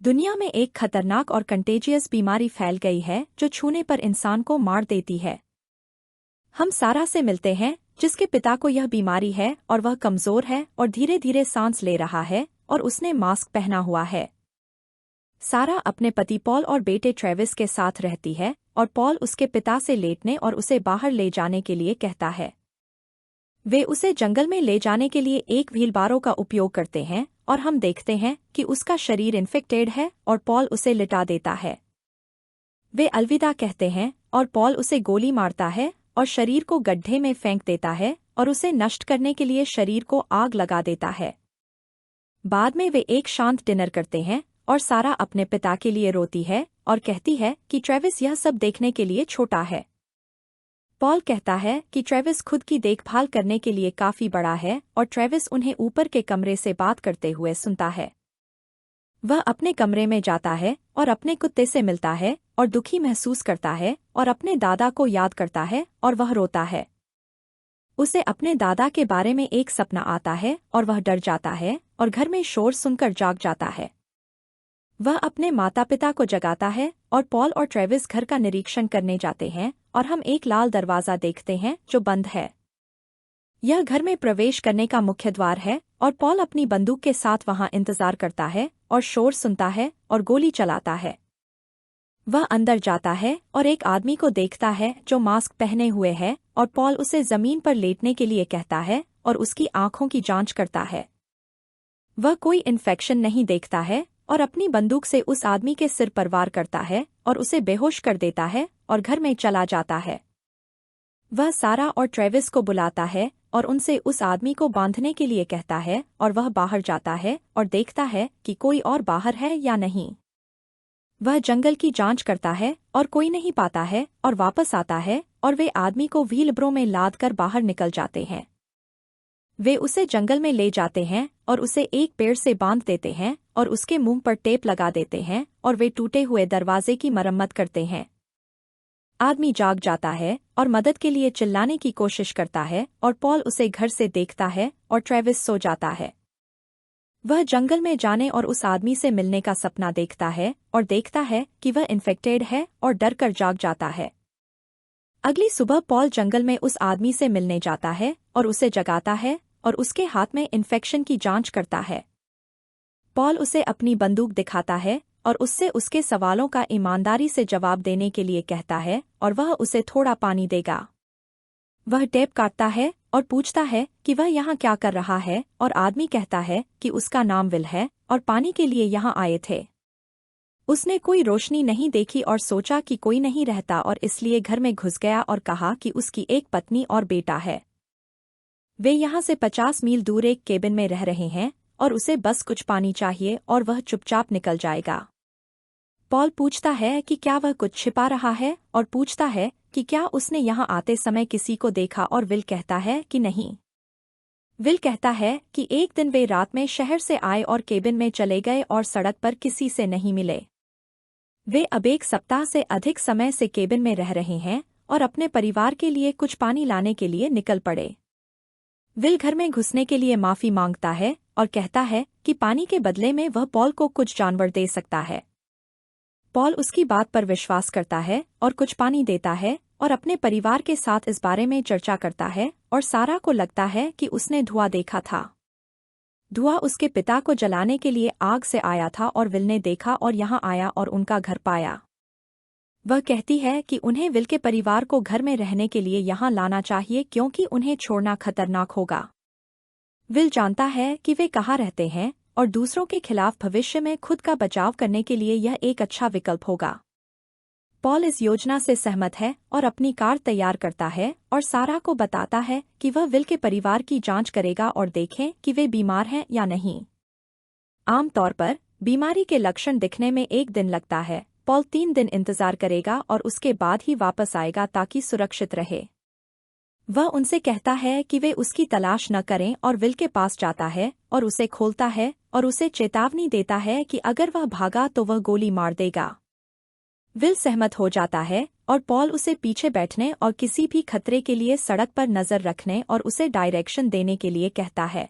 दुनिया में एक खतरनाक और कंटेजियस बीमारी फैल गई है जो छूने पर इंसान को मार देती है। हम सारा से मिलते हैं जिसके पिता को यह बीमारी है और वह कमजोर है और धीरे धीरे सांस ले रहा है और उसने मास्क पहना हुआ है। सारा अपने पति पॉल और बेटे ट्रेविस के साथ रहती है और पॉल उसके पिता से लेटने और उसे बाहर ले जाने के लिए कहता है। वे उसे जंगल में ले जाने के लिए एक व्हीलबारो का उपयोग करते हैं और हम देखते हैं कि उसका शरीर इन्फेक्टेड है और पॉल उसे लिटा देता है। वे अलविदा कहते हैं और पॉल उसे गोली मारता है और शरीर को गड्ढे में फेंक देता है और उसे नष्ट करने के लिए शरीर को आग लगा देता है। बाद में वे एक शांत डिनर करते हैं और सारा अपने पिता के लिए रोती है और कहती है कि ट्रेविस यह सब देखने के लिए छोटा है। पॉल कहता है कि ट्रेविस खुद की देखभाल करने के लिए काफी बड़ा है और ट्रेविस उन्हें ऊपर के कमरे से बात करते हुए सुनता है। वह अपने कमरे में जाता है और अपने कुत्ते से मिलता है और दुखी महसूस करता है और अपने दादा को याद करता है और वह रोता है। उसे अपने दादा के बारे में एक सपना आता है और वह डर जाता है और घर में शोर सुनकर जाग जाता है। वह अपने माता पिता को जगाता है और पॉल और ट्रेविस घर का निरीक्षण करने जाते हैं और हम एक लाल दरवाजा देखते हैं जो बंद है। यह घर में प्रवेश करने का मुख्य द्वार है और पॉल अपनी बंदूक के साथ वहां इंतजार करता है और शोर सुनता है और गोली चलाता है। वह अंदर जाता है और एक आदमी को देखता है जो मास्क पहने हुए है और पॉल उसे जमीन पर लेटने के लिए कहता है और उसकी आंखों की जांच करता है। वह कोई इन्फेक्शन नहीं देखता है और अपनी बंदूक से उस आदमी के सिर पर वार करता है और उसे बेहोश कर देता है और घर में चला जाता है। वह सारा और ट्रेविस को बुलाता है और उनसे उस आदमी को बांधने के लिए कहता है और वह बाहर जाता है और देखता है कि कोई और बाहर है या नहीं। वह जंगल की जांच करता है और कोई नहीं पाता है और वापस आता है और वे आदमी को व्हीलब्रो में लाद कर बाहर निकल जाते हैं। वे उसे जंगल में ले जाते हैं और उसे एक पेड़ से बांध देते हैं और उसके मुंह पर टेप लगा देते हैं और वे टूटे हुए दरवाजे की मरम्मत करते हैं। आदमी जाग जाता है और मदद के लिए चिल्लाने की कोशिश करता है और पॉल उसे घर से देखता है और ट्रेविस सो जाता है। वह जंगल में जाने और उस आदमी से मिलने का सपना देखता है और देखता है कि वह इन्फेक्टेड है और डर कर जाग जाता है। अगली सुबह पॉल जंगल में उस आदमी से मिलने जाता है और उसे जगाता है और उसके हाथ में इन्फेक्शन की जांच करता है। पॉल उसे अपनी बंदूक दिखाता है और उससे उसके सवालों का ईमानदारी से जवाब देने के लिए कहता है और वह उसे थोड़ा पानी देगा। वह टेप काटता है और पूछता है कि वह यहाँ क्या कर रहा है और आदमी कहता है कि उसका नाम विल है और पानी के लिए यहाँ आए थे। उसने कोई रोशनी नहीं देखी और सोचा कि कोई नहीं रहता और इसलिए घर में घुस गया और कहा कि उसकी एक पत्नी और बेटा है। वे यहाँ से 50 मील दूर एक केबिन में रह रहे हैं और उसे बस कुछ पानी चाहिए और वह चुपचाप निकल जाएगा। पॉल पूछता है कि क्या वह कुछ छिपा रहा है और पूछता है कि क्या उसने यहाँ आते समय किसी को देखा और विल कहता है कि नहीं। विल कहता है कि एक दिन वे रात में शहर से आए और केबिन में चले गए और सड़क पर किसी से नहीं मिले। वे अब एक सप्ताह से अधिक समय से केबिन में रह रहे हैं और अपने परिवार के लिए कुछ पानी लाने के लिए निकल पड़े। विल घर में घुसने के लिए माफी मांगता है और कहता है कि पानी के बदले में वह पॉल को कुछ जानवर दे सकता है। पॉल उसकी बात पर विश्वास करता है और कुछ पानी देता है और अपने परिवार के साथ इस बारे में चर्चा करता है और सारा को लगता है कि उसने धुआं देखा था। धुआं उसके पिता को जलाने के लिए आग से आया था और विल ने देखा और यहाँ आया और उनका घर पाया। वह कहती है कि उन्हें विल के परिवार को घर में रहने के लिए यहाँ लाना चाहिए क्योंकि उन्हें छोड़ना खतरनाक होगा। विल जानता है कि वे कहाँ रहते हैं और दूसरों के खिलाफ भविष्य में खुद का बचाव करने के लिए यह एक अच्छा विकल्प होगा। पॉल इस योजना से सहमत है और अपनी कार तैयार करता है और सारा को बताता है कि वह विल के परिवार की जांच करेगा और देखें कि वे बीमार हैं या नहीं। आमतौर पर बीमारी के लक्षण दिखने में एक दिन लगता है। पॉल 3 दिन इंतजार करेगा और उसके बाद ही वापस आएगा ताकि सुरक्षित रहे। वह उनसे कहता है कि वे उसकी तलाश न करें और विल के पास जाता है और उसे खोलता है और उसे चेतावनी देता है कि अगर वह भागा तो वह गोली मार देगा। विल सहमत हो जाता है और पॉल उसे पीछे बैठने और किसी भी खतरे के लिए सड़क पर नजर रखने और उसे डायरेक्शन देने के लिए कहता है।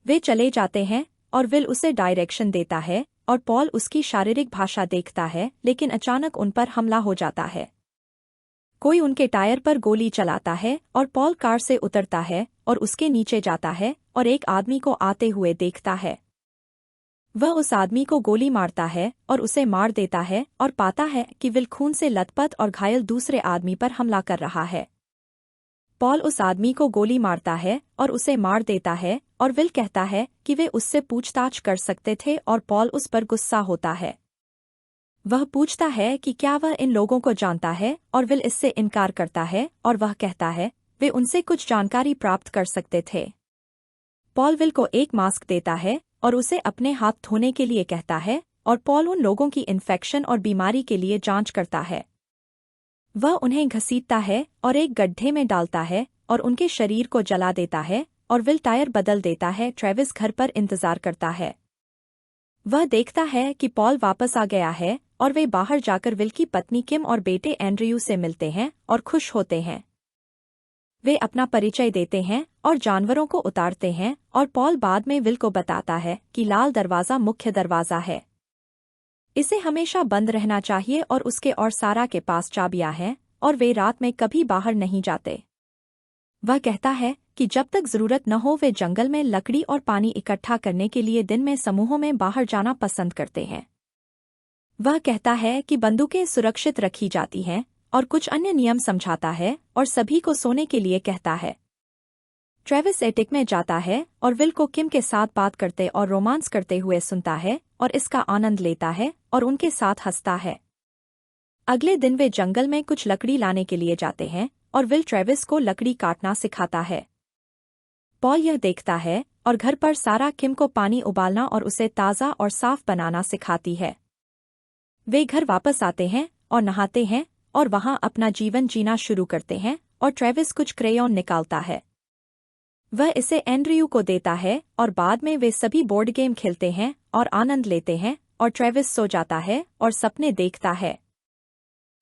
वे चले जाते हैं और विल उसे डायरेक्शन देता है और पॉल उसकी शारीरिक भाषा देखता है, लेकिन अचानक उन पर हमला हो जाता है। कोई उनके टायर पर गोली चलाता है और पॉल कार से उतरता है और उसके नीचे जाता है और एक आदमी को आते हुए देखता है। वह उस आदमी को गोली मारता है और उसे मार देता है और पाता है कि विल खून से लथपथ और घायल दूसरे आदमी पर हमला कर रहा है। पॉल उस आदमी को गोली मारता है और उसे मार देता है और विल कहता है कि वे उससे पूछताछ कर सकते थे और पॉल उस पर गुस्सा होता है। वह पूछता है कि क्या वह इन लोगों को जानता है और विल इससे इनकार करता है और वह कहता है वे उनसे कुछ जानकारी प्राप्त कर सकते थे। पॉल विल को एक मास्क देता है और उसे अपने हाथ धोने के लिए कहता है और पॉल उन लोगों की इन्फेक्शन और बीमारी के लिए जांच करता है। वह उन्हें घसीटता है और एक गड्ढे में डालता है और उनके शरीर को जला देता है और विल टायर बदल देता है। ट्रेविस घर पर इंतजार करता है। वह देखता है कि पॉल वापस आ गया है और वे बाहर जाकर विल की पत्नी किम और बेटे एंड्रयू से मिलते हैं और खुश होते हैं। वे अपना परिचय देते हैं और जानवरों को उतारते हैं और पॉल बाद में विल को बताता है कि लाल दरवाज़ा मुख्य दरवाज़ा है, इसे हमेशा बंद रहना चाहिए और उसके और सारा के पास चाबियां हैं और वे रात में कभी बाहर नहीं जाते। वह कहता है कि जब तक जरूरत न हो वे जंगल में लकड़ी और पानी इकट्ठा करने के लिए दिन में समूहों में बाहर जाना पसंद करते हैं। वह कहता है कि बंदूकें सुरक्षित रखी जाती हैं और कुछ अन्य नियम समझाता है और सभी को सोने के लिए कहता है। ट्रेविस एटिक में जाता है और विल को किम के साथ बात करते और रोमांस करते हुए सुनता है और इसका आनंद लेता है और उनके साथ हंसता है। अगले दिन वे जंगल में कुछ लकड़ी लाने के लिए जाते हैं और विल ट्रेविस को लकड़ी काटना सिखाता है। पॉल यह देखता है और घर पर सारा किम को पानी उबालना और उसे ताज़ा और साफ बनाना सिखाती है। वे घर वापस आते हैं और नहाते हैं और वहां अपना जीवन जीना शुरू करते हैं और ट्रेविस कुछ क्रेयॉन निकालता है। वह इसे एंड्रयू को देता है और बाद में वे सभी बोर्ड गेम खेलते हैं और आनंद लेते हैं और ट्रेविस सो जाता है और सपने देखता है।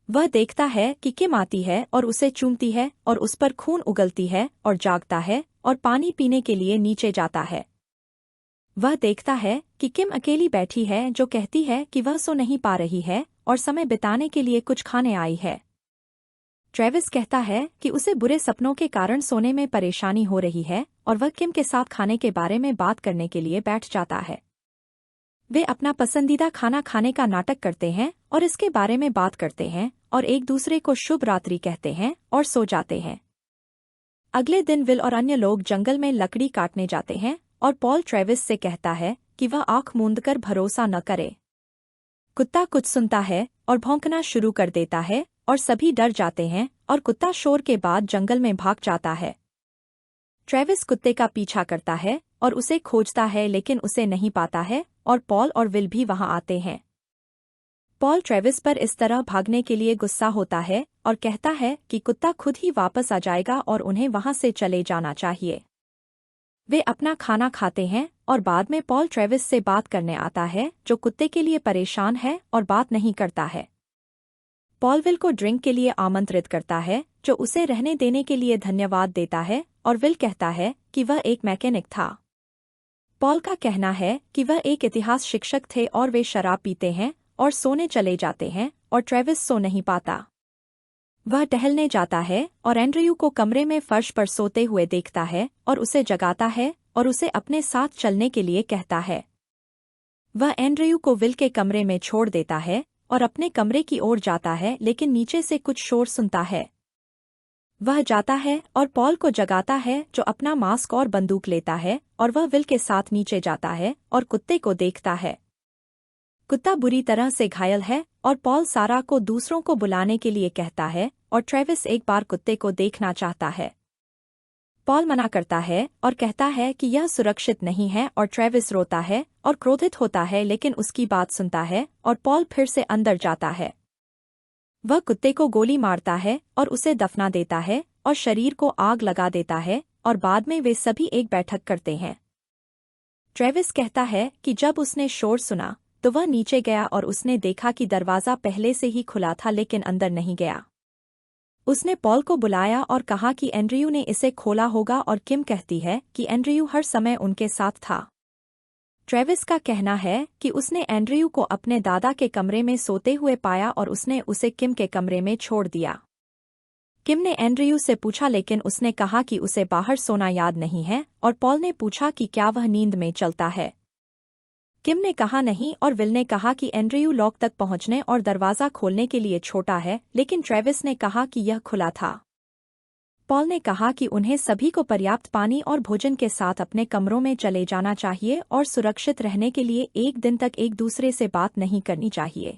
वह देखता है कि किम आती है और उसे चूमती है और उस पर खून उगलती है और जागता है और पानी पीने के लिए नीचे जाता है। वह देखता है कि किम अकेली बैठी है जो कहती है कि वह सो नहीं पा रही है और समय बिताने के लिए कुछ खाने आई है। ट्रेविस कहता है कि उसे बुरे सपनों के कारण सोने में परेशानी हो रही है और वह किम के साथ खाने के बारे में बात करने के लिए बैठ जाता है। वे अपना पसंदीदा खाना खाने का नाटक करते हैं और इसके बारे में बात करते हैं और एक दूसरे को शुभ रात्रि कहते हैं और सो जाते हैं। अगले दिन विल और अन्य लोग जंगल में लकड़ी काटने जाते हैं और पॉल ट्रेविस से कहता है कि वह आंख मूंदकर भरोसा न करे। कुत्ता कुछ सुनता है और भौंकना शुरू कर देता है और सभी डर जाते हैं और कुत्ता शोर के बाद जंगल में भाग जाता है। ट्रेविस कुत्ते का पीछा करता है और उसे खोजता है लेकिन उसे नहीं पाता है और पॉल और विल भी वहां आते हैं। पॉल ट्रेविस पर इस तरह भागने के लिए गुस्सा होता है और कहता है कि कुत्ता खुद ही वापस आ जाएगा और उन्हें वहां से चले जाना चाहिए। वे अपना खाना खाते हैं और बाद में पॉल ट्रेविस से बात करने आता है जो कुत्ते के लिए परेशान है और बात नहीं करता है। पॉल विल को ड्रिंक के लिए आमंत्रित करता है जो उसे रहने देने के लिए धन्यवाद देता है और विल कहता है कि वह एक मैकेनिक था। पॉल का कहना है कि वह एक इतिहास शिक्षक थे और वे शराब पीते हैं और सोने चले जाते हैं और ट्रेविस सो नहीं पाता। वह टहलने जाता है और एंड्रयू को कमरे में फर्श पर सोते हुए देखता है और उसे जगाता है और उसे अपने साथ चलने के लिए कहता है। वह एंड्रयू को विल के कमरे में छोड़ देता है और अपने कमरे की ओर जाता है लेकिन नीचे से कुछ शोर सुनता है। वह जाता है और पॉल को जगाता है जो अपना मास्क और बंदूक लेता है और वह विल के साथ नीचे जाता है और कुत्ते को देखता है। कुत्ता बुरी तरह से घायल है और पॉल सारा को दूसरों को बुलाने के लिए कहता है और ट्रेविस एक बार कुत्ते को देखना चाहता है। पॉल मना करता है और कहता है कि यह सुरक्षित नहीं है और ट्रेविस रोता है और क्रोधित होता है लेकिन उसकी बात सुनता है और पॉल फिर से अंदर जाता है। वह कुत्ते को गोली मारता है और उसे दफना देता है और शरीर को आग लगा देता है और बाद में वे सभी एक बैठक करते हैं। ट्रेविस कहता है कि जब उसने शोर सुना तो वह नीचे गया और उसने देखा कि दरवाज़ा पहले से ही खुला था लेकिन अंदर नहीं गया। उसने पॉल को बुलाया और कहा कि एंड्रयू ने इसे खोला होगा और किम कहती है कि एंड्रयू हर समय उनके साथ था। ट्रेविस का कहना है कि उसने एंड्रयू को अपने दादा के कमरे में सोते हुए पाया और उसने उसे किम के कमरे में छोड़ दिया। किम ने एंड्रयू से पूछा लेकिन उसने कहा कि उसे बाहर सोना याद नहीं है और पॉल ने पूछा कि क्या वह नींद में चलता है। किम ने कहा नहीं और विल ने कहा कि एंड्रयू लॉक तक पहुंचने और दरवाज़ा खोलने के लिए छोटा है, लेकिन ट्रेविस ने कहा कि यह खुला था। पॉल ने कहा कि उन्हें सभी को पर्याप्त पानी और भोजन के साथ अपने कमरों में चले जाना चाहिए और सुरक्षित रहने के लिए एक दिन तक एक दूसरे से बात नहीं करनी चाहिए।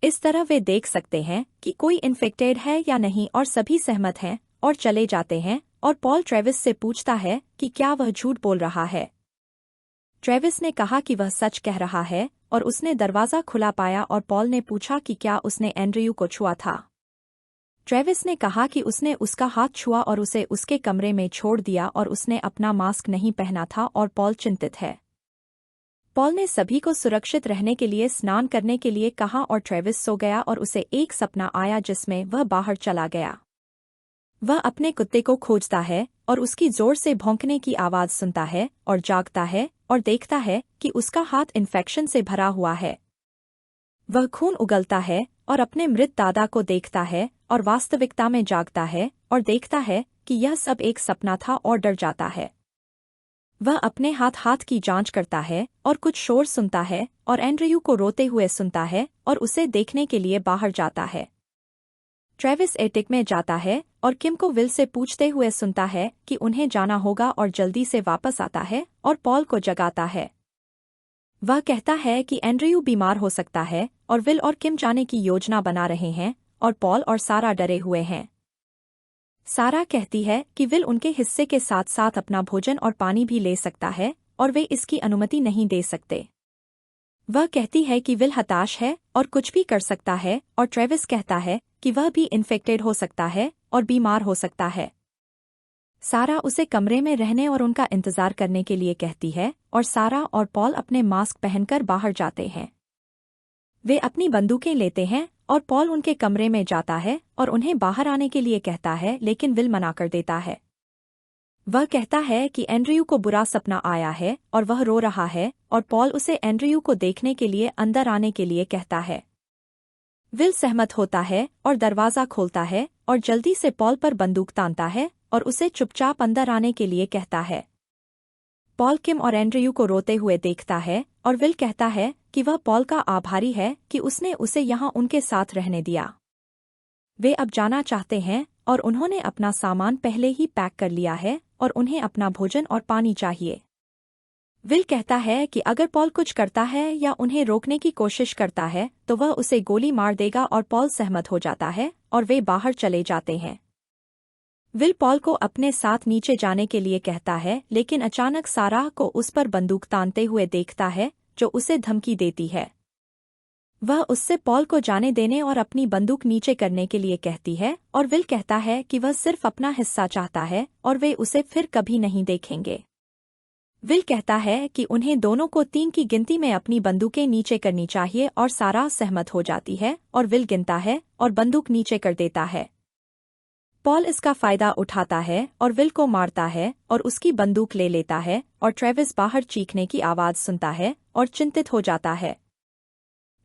इस तरह वे देख सकते हैं कि कोई इन्फेक्टेड है या नहीं और सभी सहमत हैं और चले जाते हैं और पॉल ट्रेविस से पूछता है कि क्या वह झूठ बोल रहा है। ट्रेविस ने कहा कि वह सच कह रहा है और उसने दरवाज़ा खुला पाया और पॉल ने पूछा कि क्या उसने एंड्रयू को छुआ था। ट्रेविस ने कहा कि उसने उसका हाथ छुआ और उसे उसके कमरे में छोड़ दिया और उसने अपना मास्क नहीं पहना था और पॉल चिंतित है। पॉल ने सभी को सुरक्षित रहने के लिए स्नान करने के लिए कहा और ट्रेविस सो गया और उसे एक सपना आया जिसमें वह बाहर चला गया। वह अपने कुत्ते को खोजता है और उसकी जोर से भौंकने की आवाज़ सुनता है और जागता है और देखता है कि उसका हाथ इन्फेक्शन से भरा हुआ है। वह खून उगलता है और अपने मृत दादा को देखता है और वास्तविकता में जागता है और देखता है कि यह सब एक सपना था और डर जाता है। वह अपने हाथ की जांच करता है और कुछ शोर सुनता है और एंड्रयू को रोते हुए सुनता है और उसे देखने के लिए बाहर जाता है। ट्रेविस एटिक में जाता है और किम को विल से पूछते हुए सुनता है कि उन्हें जाना होगा और जल्दी से वापस आता है और पॉल को जगाता है। वह कहता है कि एंड्रयू बीमार हो सकता है और विल और किम जाने की योजना बना रहे हैं और पॉल और सारा डरे हुए हैं। सारा कहती है कि विल उनके हिस्से के साथ साथ अपना भोजन और पानी भी ले सकता है और वे इसकी अनुमति नहीं दे सकते। वह कहती है कि विल हताश है और कुछ भी कर सकता है और ट्रेविस कहता है कि वह भी इन्फेक्टेड हो सकता है और बीमार हो सकता है। सारा उसे कमरे में रहने और उनका इंतजार करने के लिए कहती है और सारा और पॉल अपने मास्क पहनकर बाहर जाते हैं। वे अपनी बंदूकें लेते हैं और पॉल उनके कमरे में जाता है और उन्हें बाहर आने के लिए कहता है लेकिन विल मना कर देता है। वह कहता है कि एंड्रयू को बुरा सपना आया है और वह रो रहा है और पॉल उसे एंड्रयू को देखने के लिए अंदर आने के लिए कहता है। विल सहमत होता है और दरवाज़ा खोलता है और जल्दी से पॉल पर बंदूक तानता है और उसे चुपचाप अंदर आने के लिए कहता है। पॉल किम और एंड्रयू को रोते हुए देखता है और विल कहता है कि वह पॉल का आभारी है कि उसने उसे यहाँ उनके साथ रहने दिया। वे अब जाना चाहते हैं और उन्होंने अपना सामान पहले ही पैक कर लिया है और उन्हें अपना भोजन और पानी चाहिए। विल कहता है कि अगर पॉल कुछ करता है या उन्हें रोकने की कोशिश करता है तो वह उसे गोली मार देगा और पॉल सहमत हो जाता है और वे बाहर चले जाते हैं। विल पॉल को अपने साथ नीचे जाने के लिए कहता है लेकिन अचानक सारा को उस पर बंदूक तानते हुए देखता है जो उसे धमकी देती है। वह उससे पॉल को जाने देने और अपनी बंदूक नीचे करने के लिए कहती है और विल कहता है कि वह सिर्फ अपना हिस्सा चाहता है और वे उसे फिर कभी नहीं देखेंगे। विल कहता है कि उन्हें दोनों को 3 की गिनती में अपनी बंदूकें नीचे करनी चाहिए और सारा सहमत हो जाती है और विल गिनता है और बंदूक नीचे कर देता है। पॉल इसका फायदा उठाता है और विल को मारता है और उसकी बंदूक ले लेता है और ट्रेविस बाहर चीखने की आवाज़ सुनता है और चिंतित हो जाता है।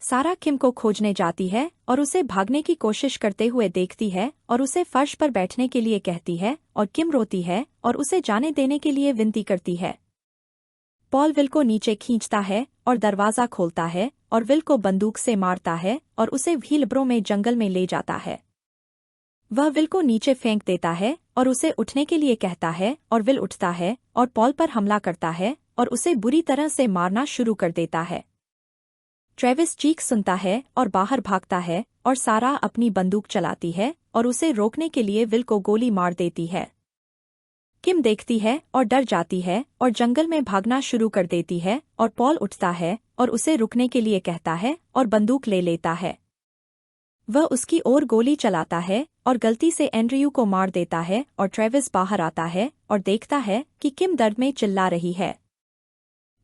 सारा किम को खोजने जाती है और उसे भागने की कोशिश करते हुए देखती है और उसे फर्श पर बैठने के लिए कहती है और किम रोती है और उसे जाने देने के लिए विनती करती है। पॉल विल को नीचे खींचता है और दरवाज़ा खोलता है और विल को बंदूक से मारता है और उसे व्हीलब्रो में जंगल में ले जाता है। वह विल को नीचे फेंक देता है और उसे उठने के लिए कहता है और विल उठता है और पॉल पर हमला करता है और उसे बुरी तरह से मारना शुरू कर देता है। ट्रेविस चीख सुनता है और बाहर भागता है और सारा अपनी बंदूक चलाती है और उसे रोकने के लिए विल को गोली मार देती है। किम देखती है और डर जाती है और जंगल में भागना शुरू कर देती है और पॉल उठता है और उसे रुकने के लिए कहता है और बंदूक ले लेता है। वह उसकी ओर गोली चलाता है और गलती से एंड्रयू को मार देता है और ट्रेविस बाहर आता है और देखता है कि किम दर्द में चिल्ला रही है।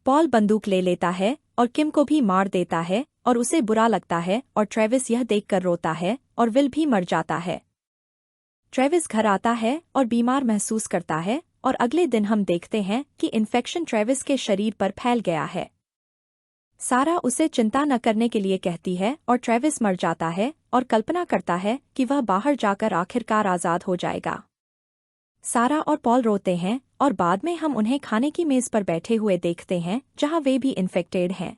पॉल बंदूक ले लेता है और किम को भी मार देता है और उसे बुरा लगता है और ट्रेविस यह देखकर रोता है और विल भी मर जाता है। ट्रेविस घर आता है और बीमार महसूस करता है और अगले दिन हम देखते हैं कि इन्फेक्शन ट्रेविस के शरीर पर फैल गया है। सारा उसे चिंता न करने के लिए कहती है और ट्रेविस मर जाता है और कल्पना करता है कि वह बाहर जाकर आखिरकार आज़ाद हो जाएगा। सारा और पॉल रोते हैं और बाद में हम उन्हें खाने की मेज़ पर बैठे हुए देखते हैं जहां वे भी इन्फेक्टेड हैं।